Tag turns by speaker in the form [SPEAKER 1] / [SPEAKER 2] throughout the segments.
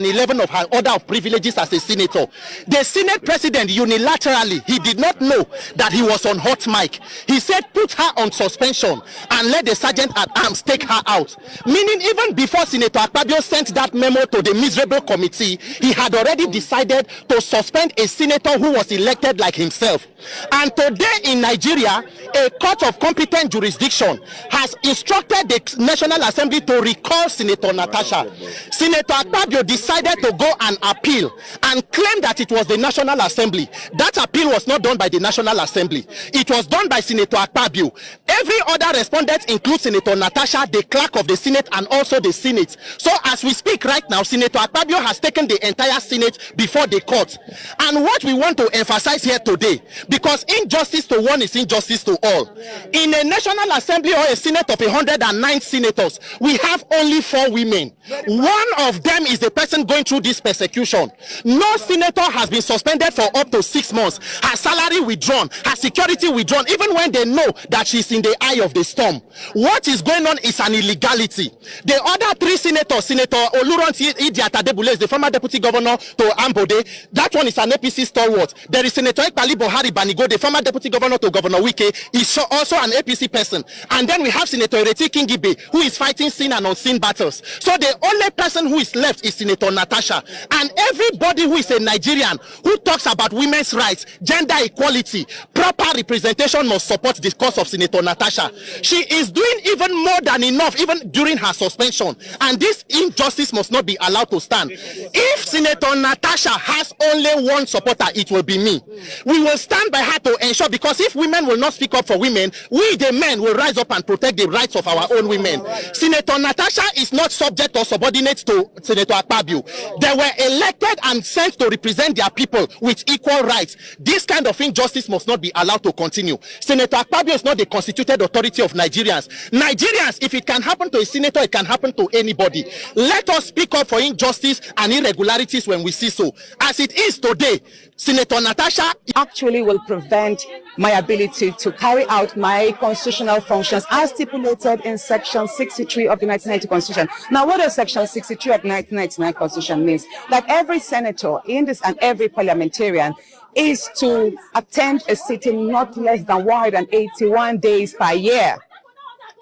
[SPEAKER 1] 11 of her order of privileges as a senator. The Senate president unilaterally, he did not know that he was on hot mic. He said put her on suspension and let the sergeant at arms take her out. Meaning even before Senator Akpabio sent that memo to the miserable committee, he had already decided to suspend a senator who was elected like himself. And today in Nigeria, a court of competent jurisdiction has instructed the National Assembly to recall Senator Natasha. Senator Akpabio decided to go and appeal and claim that it was the National Assembly. That appeal was not done by the National Assembly. It was done by Senator Akpabio. Every other respondent includes Senator Natasha, the clerk of the Senate, and also the Senate. So as we speak right now, Senator Akpabio has taken the entire Senate before the court. And what we want to emphasize here today, because injustice to one is injustice to all. In a National Assembly or a Senate of 109 senators, we have only 4 women. One of them is the person going through this persecution. No senator has been suspended for up to 6 months. Her salary withdrawn, her security withdrawn, even when they know that she's in the eye of the storm. What is going on is an illegality. The other 3 senators, Senator Oluronti Idi-Atadebule is the former deputy governor to Ambode. That one is an APC stalwart. There is Senator Ekpali Bohari Banigo, the former deputy governor to Governor Wike, is also an APC person. And then we have Senator Ereti Kingibe, who is fighting seen and unseen battles. So the only person who is left is Senator Natasha. And everybody who is a Nigerian who talks about women's rights, gender equality, proper representation must support the cause of Senator Natasha. She is doing even more than enough, even during her suspension. And this injustice must not be allowed to stand. If Senator Natasha has only one supporter, it will be me. We will stand by her to ensure, because if women will not speak up for women, we the men will rise up and protect the rights of our own women. Senator Natasha is not subject or subordinate to Senator Akpabio. They were elected and sent to represent their people with equal rights. This kind of injustice must not be allowed to continue. Senator Akpabio is not the constituted authority of Nigerians. Nigerians, if it can happen to a senator, it can happen to anybody. Let us speak up for injustice and irregularities when we see so. As it is today, Senator Natasha
[SPEAKER 2] actually will prevent my ability to carry out my constitutional functions as stipulated in Section 63 of the 1990 Constitution. Now, what does Section 63 of the 1999 Constitution means? That every senator in this and every parliamentarian is to attend a sitting not less than 181 days per year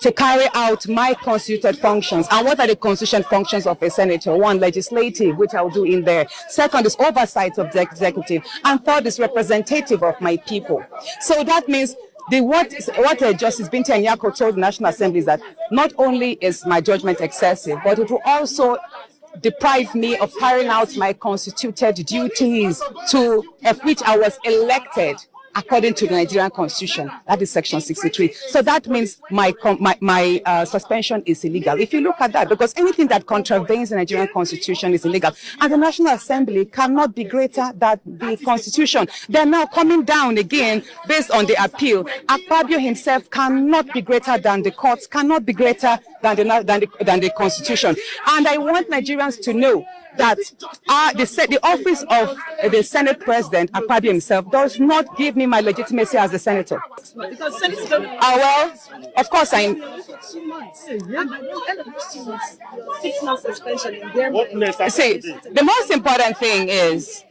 [SPEAKER 2] to carry out my constituted functions. And what are the constitutional functions of a senator? 1, legislative, which I'll do in there. 2nd is oversight of the executive. And 3rd is representative of my people. So that means what Justice Binta Nyako told the National Assembly is that not only is my judgment excessive, but it will also deprive me of carrying out my constituted duties to which I was elected according to the Nigerian Constitution. That is Section 63. So that means my suspension is illegal. If you look at that, because anything that contravenes the Nigerian Constitution is illegal. And the National Assembly cannot be greater than the Constitution. They're now coming down again based on the appeal. Akpabio himself cannot be greater than the courts, cannot be greater than the Constitution. And I want Nigerians to know that the office of the Senate President, Akpabio himself, does not give me my legitimacy as a senator.
[SPEAKER 3] Because Senator,
[SPEAKER 2] well, of course I...
[SPEAKER 3] 2 months. And by the end of those 2 months, 6 months suspension in their mind.
[SPEAKER 2] See, the most important thing is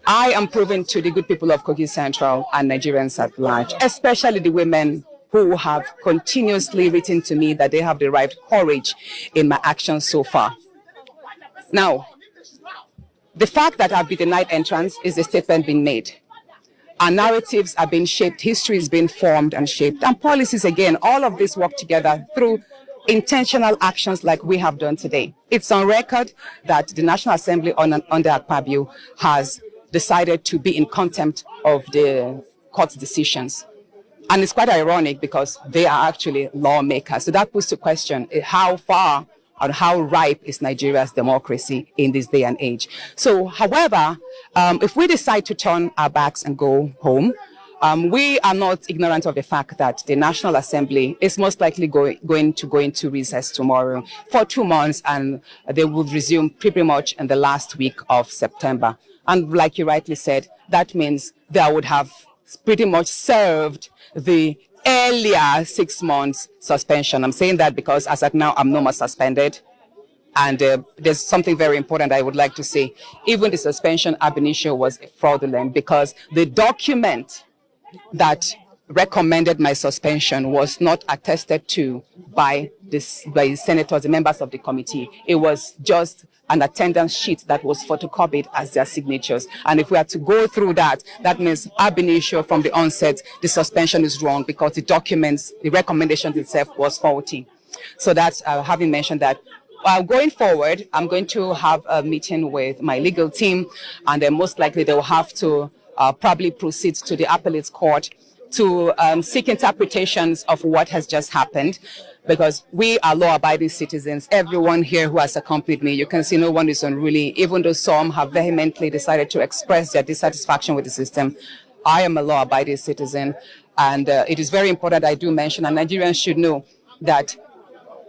[SPEAKER 2] I am proving to the good people of Kogi Central and Nigerians at large, especially the women who have continuously written to me that they have the right courage in my actions so far. Now, the fact that I've been denied entrance is a statement being made. Our narratives are being shaped, history is being formed and shaped, and policies, again, all of this work together through intentional actions like we have done today. It's on record that the National Assembly under Akpabio has decided to be in contempt of the court's decisions. And it's quite ironic because they are actually lawmakers. So that puts to question how far and how ripe is Nigeria's democracy in this day and age. So, however, if we decide to turn our backs and go home, we are not ignorant of the fact that the National Assembly is most likely going to go into recess tomorrow for 2 months, and they will resume pretty much in the last week of September. And like you rightly said, that means they would have pretty much served the earlier 6 months suspension. I'm saying that because as at now, I'm no more suspended. And there's something very important I would like to say. Even the suspension ab initio was fraudulent because the document that recommended my suspension was not attested to by the senators, the members of the committee. It was just an attendance sheet that was photocopied as their signatures. And if we had to go through that, that means ab initio from the onset, the suspension is wrong because the documents, the recommendation itself was faulty. So that's having mentioned that. Going forward, I'm going to have a meeting with my legal team, and then most likely they will have to probably proceed to the appellate court to seek interpretations of what has just happened, because we are law-abiding citizens. Everyone here who has accompanied me, you can see no one is unruly, even though some have vehemently decided to express their dissatisfaction with the system. I am a law-abiding citizen, and it is very important I do mention, and Nigerians should know that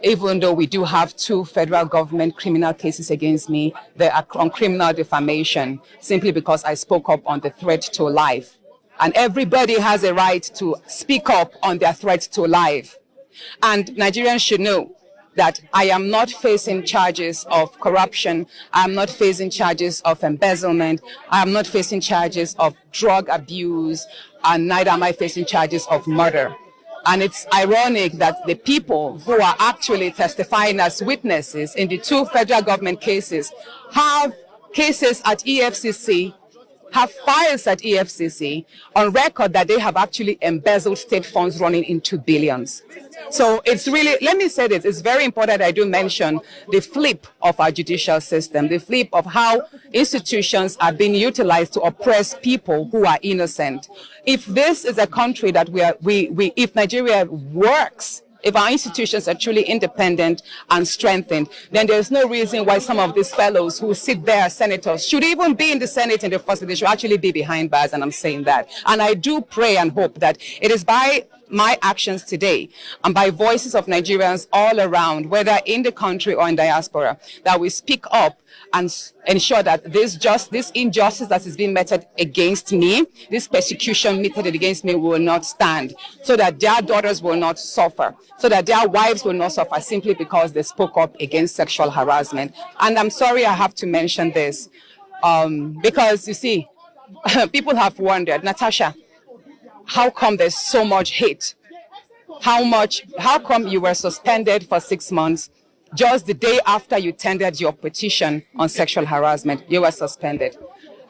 [SPEAKER 2] even though we do have 2 federal government criminal cases against me, they are on criminal defamation simply because I spoke up on the threat to life. And everybody has a right to speak up on their threat to life. And Nigerians should know that I am not facing charges of corruption. I'm not facing charges of embezzlement. I'm not facing charges of drug abuse, and neither am I facing charges of murder. And it's ironic that the people who are actually testifying as witnesses in the 2 federal government cases have cases at EFCC, have files at EFCC on record that they have actually embezzled state funds running into billions. So it's really, let me say this, it's very important I do mention the flip of our judicial system, the flip of how institutions are being utilized to oppress people who are innocent. If this is a country that if Nigeria works, if our institutions are truly independent and strengthened, then there's no reason why some of these fellows who sit there as senators should even be in the Senate in the first place. They should actually be behind bars, and I'm saying that. And I do pray and hope that it is by my actions today and by voices of Nigerians all around, whether in the country or in diaspora, that we speak up and ensure that this injustice that is being meted against me, this persecution meted against me will not stand, so that their daughters will not suffer, so that their wives will not suffer simply because they spoke up against sexual harassment. And I'm sorry I have to mention this, because you see, people have wondered, Natasha, how come there's so much hate? How come you were suspended for 6 months? Just the day after you tendered your petition on sexual harassment, you were suspended.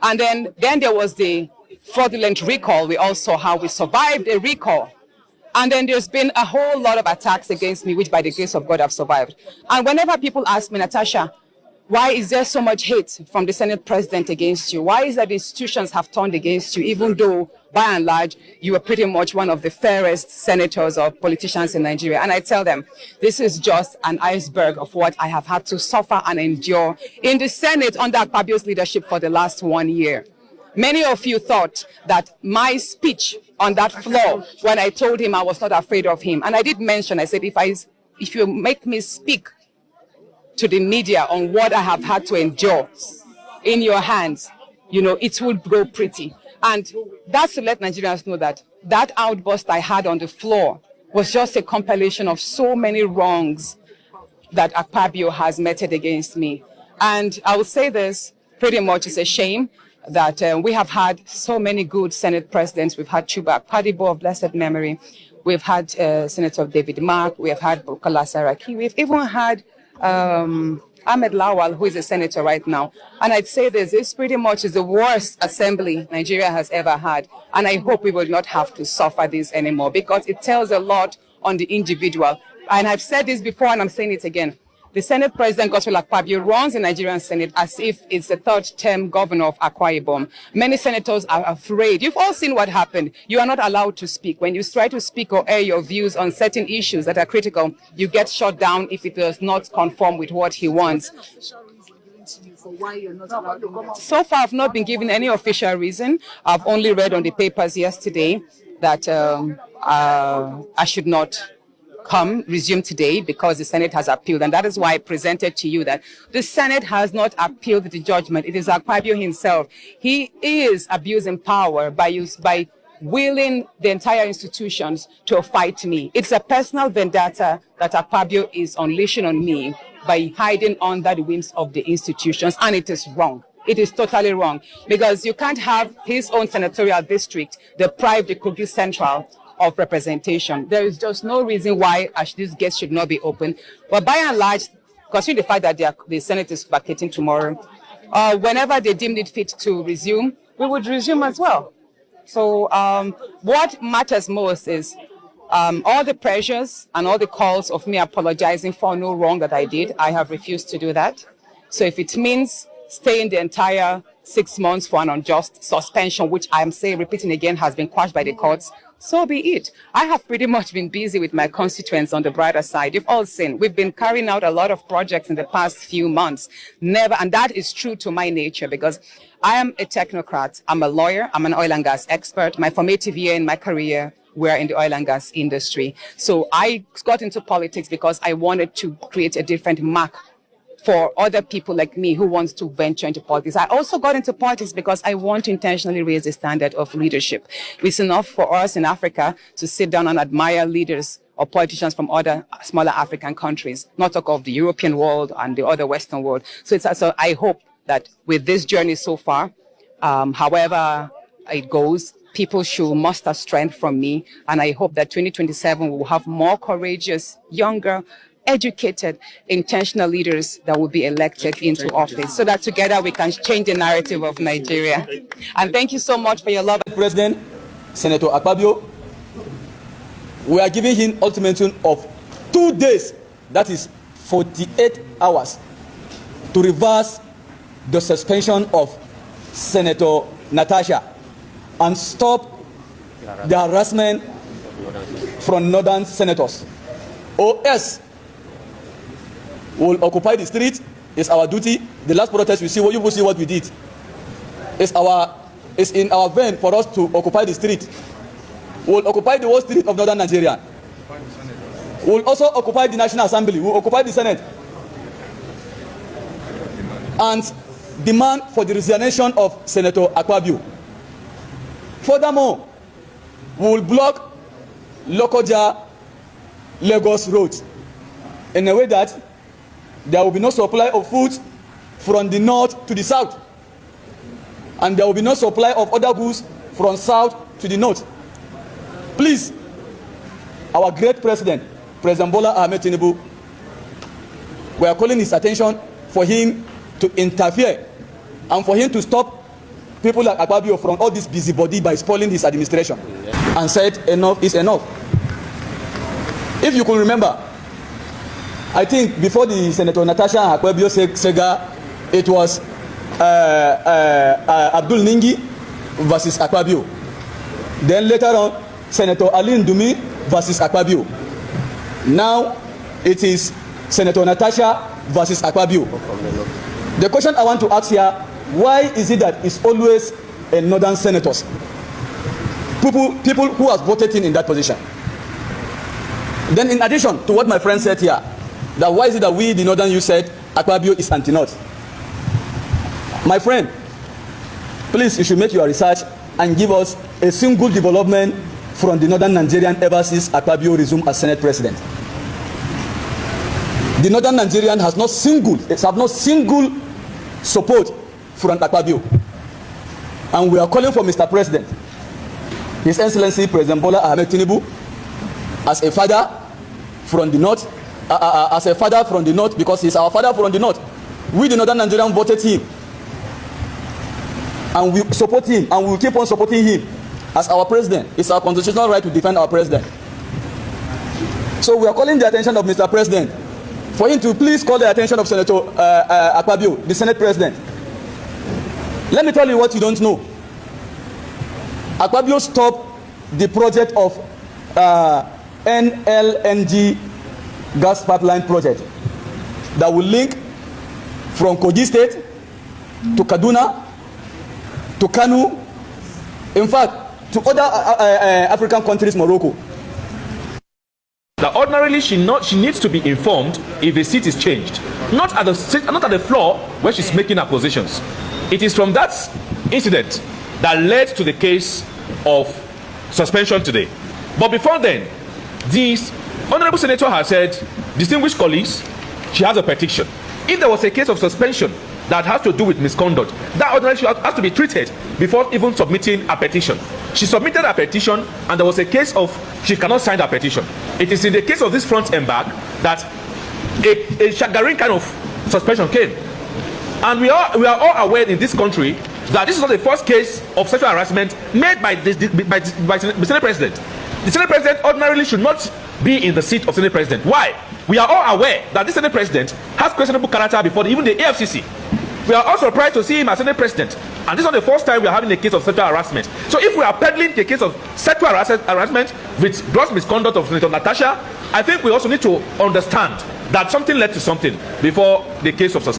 [SPEAKER 2] And then there was the fraudulent recall. We all saw how we survived a recall. And then there's been a whole lot of attacks against me, which by the grace of God I've survived. And whenever people ask me, Natasha, why is there so much hate from the Senate president against you? Why is that the institutions have turned against you, even though, by and large, you are pretty much one of the fairest senators or politicians in Nigeria? And I tell them, this is just an iceberg of what I have had to suffer and endure in the Senate under Akpabio's leadership for the last 1 year. Many of you thought that my speech on that floor, when I told him I was not afraid of him, and I did mention, I said, if you make me speak to the media on what I have had to endure in your hands, you know, it will go pretty. And that's to let Nigerians know that that outburst I had on the floor was just a compilation of so many wrongs that Akpabio has meted against me. And I will say this, pretty much it's a shame that we have had so many good Senate presidents. We've had Chuba Akpadibo of blessed memory. We've had Senator David Mark. We have had Bukola Saraki. We've even had Ahmed Lawal, who is a senator right now. And I'd say this pretty much is the worst assembly Nigeria has ever had. And I hope we will not have to suffer this anymore, because it tells a lot on the individual. And I've said this before, and I'm saying it again. The Senate President, Godswill Akpabio, runs the Nigerian Senate as if it's the third-term governor of Akwa Ibom. Many senators are afraid. You've all seen what happened. You are not allowed to speak. When you try to speak or air your views on certain issues that are critical, you get shut down if it does not conform with what he wants. So far, I've not been given any official reason. I've only read on the papers yesterday that I should not resume today because the Senate has appealed. And that is why I presented to you that the Senate has not appealed the judgment. It is Akpabio himself. He is abusing power by willing the entire institutions to fight me. It's a personal vendetta that Akpabio is unleashing on me by hiding under the whims of the institutions, and it is wrong. It is totally wrong, because you can't have his own senatorial district deprive the Kogi Central of representation. There is just no reason why these gates should not be open. But by and large, considering the fact that the Senate is vacating tomorrow, whenever they deem it fit to resume, we would resume as well. So what matters most is all the pressures and all the calls of me apologizing for no wrong that I did. I have refused to do that. So if it means staying the entire 6 months for an unjust suspension, which I'm repeating again, has been quashed by the courts, so be it. I have pretty much been busy with my constituents on the brighter side. You've all seen, we've been carrying out a lot of projects in the past few months. And that is true to my nature, because I am a technocrat. I'm a lawyer. I'm an oil and gas expert. My formative year in my career were in the oil and gas industry. So I got into politics because I wanted to create a different mark for other people like me who wants to venture into politics. I also got into politics because I want to intentionally raise the standard of leadership. It's enough for us in Africa to sit down and admire leaders or politicians from other smaller African countries, not talk of the European world and the other Western world. So I hope that with this journey so far, however it goes, people should muster strength from me. And I hope that 2027 will have more courageous, younger, educated, intentional leaders that will be elected into office, so that together we can change the narrative of Nigeria. And thank you so much for your love.
[SPEAKER 4] President, Senator Akpabio, we are giving him ultimatum of 2 days, that is 48 hours, to reverse the suspension of Senator Natasha and stop the harassment from northern senators. Or else we'll occupy the street. It's our duty. The last protest, you will see what we did. It's in our vein for us to occupy the street. We'll occupy the whole street of northern Nigeria. We'll also occupy the National Assembly. We'll occupy the Senate. And demand for the resignation of Senator Akpabio. Furthermore, we will block Lokoja Lagos Road in a way that there will be no supply of food from the north to the south, and there will be no supply of other goods from south to the north. Please, our great president, President Bola Ahmed Tinubu, we are calling his attention for him to interfere and for him to stop people like Akpabio from all this busybody by spoiling his administration, and said enough is enough. If you could remember, I think before the Senator Natasha Akpoti saga, it was Abdul Ningi versus Akpabio. Then later on, Senator Ali Ndumi versus Akpabio. Now it is Senator Natasha versus Akpabio. The question I want to ask here, why is it that it's always northern senators, people who have voted in that position? Then in addition to what my friend said here, that why is it that we, the northern youth, said Akpabio is anti-north? My friend, please, you should make your research and give us a single development from the northern Nigerian ever since Akpabio resumed as Senate President. The northern Nigerian have not single support from Akpabio. And we are calling for Mr. President, His Excellency President Bola Ahmed Tinubu, as a father from the north, because he's our father from the north. We, the northern Nigerian, voted him, and we support him, and we will keep on supporting him as our president. It's our constitutional right to defend our president. So we are calling the attention of Mr. President for him to please call the attention of Senator Akpabio, the Senate President. Let me tell you what you don't know. Akpabio stopped the project of NLNG gas pipeline project that will link from Kogi State to Kaduna to Kanu, in fact, to other African countries, Morocco.
[SPEAKER 5] That ordinarily she needs to be informed if a seat is changed, not at the floor where she's making her positions. It is from that incident that led to the case of suspension today. But before then, this honorable senator has said, distinguished colleagues, she has a petition. If there was a case of suspension that has to do with misconduct, that ordinarily has to be treated before even submitting a petition. She submitted a petition and there was a case of she cannot sign the petition. It is in the case of this front and back that a chagrin kind of suspension came. And we are all aware in this country that this is not the first case of sexual harassment made by the Senate President. The Senate President ordinarily should not be in the seat of Senate President. Why? We are all aware that this Senate President has questionable character before even the AFCC. We are also surprised to see him as Senate President. And this is not the first time we are having a case of sexual harassment. So if we are peddling the case of sexual harassment with gross misconduct of Senator Natasha, I think we also need to understand that something led to something before the case of suspension.